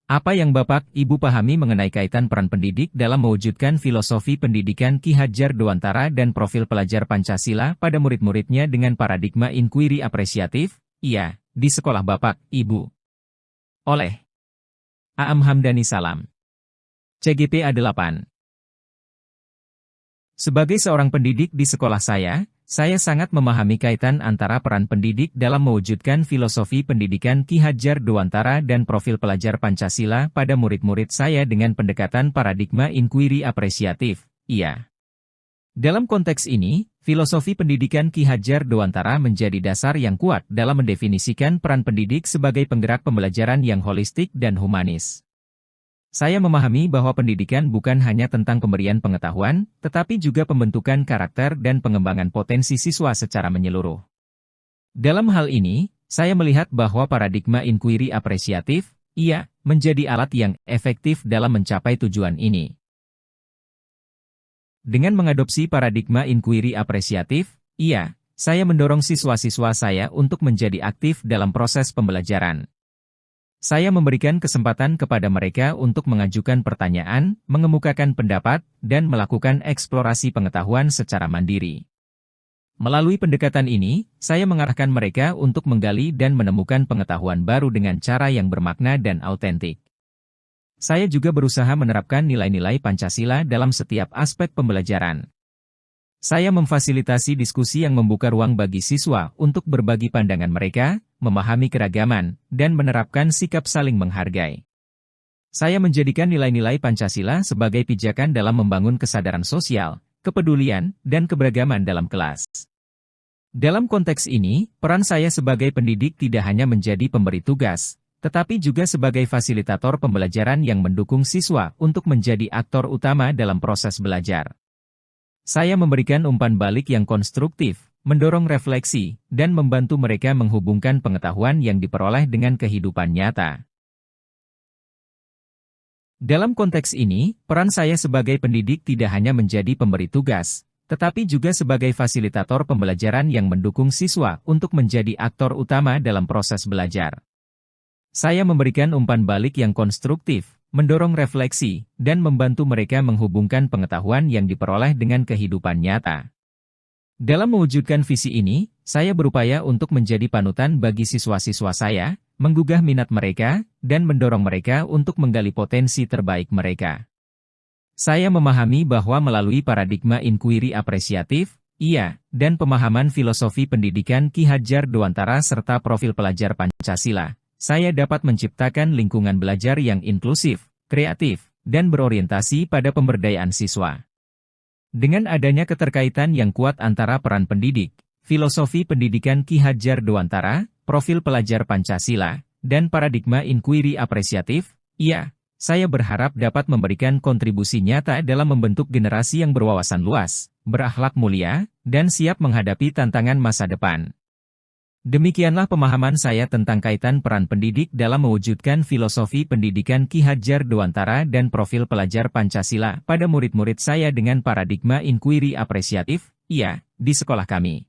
Apa yang Bapak, Ibu pahami mengenai kaitan peran pendidik dalam mewujudkan filosofi pendidikan Ki Hajar Dewantara dan profil pelajar Pancasila pada murid-muridnya dengan paradigma inquiry apresiatif? Iya, di sekolah Bapak, Ibu. Oleh Aam Hamdani Salam. CGP A8. Sebagai seorang pendidik di sekolah saya sangat memahami kaitan antara peran pendidik dalam mewujudkan filosofi pendidikan Ki Hajar Dewantara dan profil pelajar Pancasila pada murid-murid saya dengan pendekatan paradigma inquiry apresiatif. Iya. Dalam konteks ini, filosofi pendidikan Ki Hajar Dewantara menjadi dasar yang kuat dalam mendefinisikan peran pendidik sebagai penggerak pembelajaran yang holistik dan humanis. Saya memahami bahwa pendidikan bukan hanya tentang pemberian pengetahuan, tetapi juga pembentukan karakter dan pengembangan potensi siswa secara menyeluruh. Dalam hal ini, saya melihat bahwa paradigma inquiry apresiatif, iya, menjadi alat yang efektif dalam mencapai tujuan ini. Dengan mengadopsi paradigma inquiry apresiatif, iya, saya mendorong siswa-siswa saya untuk menjadi aktif dalam proses pembelajaran. Saya memberikan kesempatan kepada mereka untuk mengajukan pertanyaan, mengemukakan pendapat, dan melakukan eksplorasi pengetahuan secara mandiri. Melalui pendekatan ini, saya mengarahkan mereka untuk menggali dan menemukan pengetahuan baru dengan cara yang bermakna dan autentik. Saya juga berusaha menerapkan nilai-nilai Pancasila dalam setiap aspek pembelajaran. Saya memfasilitasi diskusi yang membuka ruang bagi siswa untuk berbagi pandangan mereka, memahami keragaman, dan menerapkan sikap saling menghargai. Saya menjadikan nilai-nilai Pancasila sebagai pijakan dalam membangun kesadaran sosial, kepedulian, dan keberagaman dalam kelas. Dalam konteks ini, peran saya sebagai pendidik tidak hanya menjadi pemberi tugas, tetapi juga sebagai fasilitator pembelajaran yang mendukung siswa untuk menjadi aktor utama dalam proses belajar. Saya memberikan umpan balik yang konstruktif, mendorong refleksi, dan membantu mereka menghubungkan pengetahuan yang diperoleh dengan kehidupan nyata. Dalam konteks ini, peran saya sebagai pendidik tidak hanya menjadi pemberi tugas, tetapi juga sebagai fasilitator pembelajaran yang mendukung siswa untuk menjadi aktor utama dalam proses belajar. Saya memberikan umpan balik yang konstruktif, mendorong refleksi, dan membantu mereka menghubungkan pengetahuan yang diperoleh dengan kehidupan nyata. Dalam mewujudkan visi ini, saya berupaya untuk menjadi panutan bagi siswa-siswa saya, menggugah minat mereka, dan mendorong mereka untuk menggali potensi terbaik mereka. Saya memahami bahwa melalui paradigma inquiry apresiatif, iya, dan pemahaman filosofi pendidikan Ki Hajar Dewantara serta profil pelajar Pancasila, saya dapat menciptakan lingkungan belajar yang inklusif, kreatif, dan berorientasi pada pemberdayaan siswa. Dengan adanya keterkaitan yang kuat antara peran pendidik, filosofi pendidikan Ki Hajar Dewantara, profil pelajar Pancasila, dan paradigma inquiry apresiatif, iya, saya berharap dapat memberikan kontribusi nyata dalam membentuk generasi yang berwawasan luas, berakhlak mulia, dan siap menghadapi tantangan masa depan. Demikianlah pemahaman saya tentang kaitan peran pendidik dalam mewujudkan filosofi pendidikan Ki Hajar Dewantara dan profil pelajar Pancasila pada murid-murid saya dengan paradigma inquiry apresiatif, iya, di sekolah kami.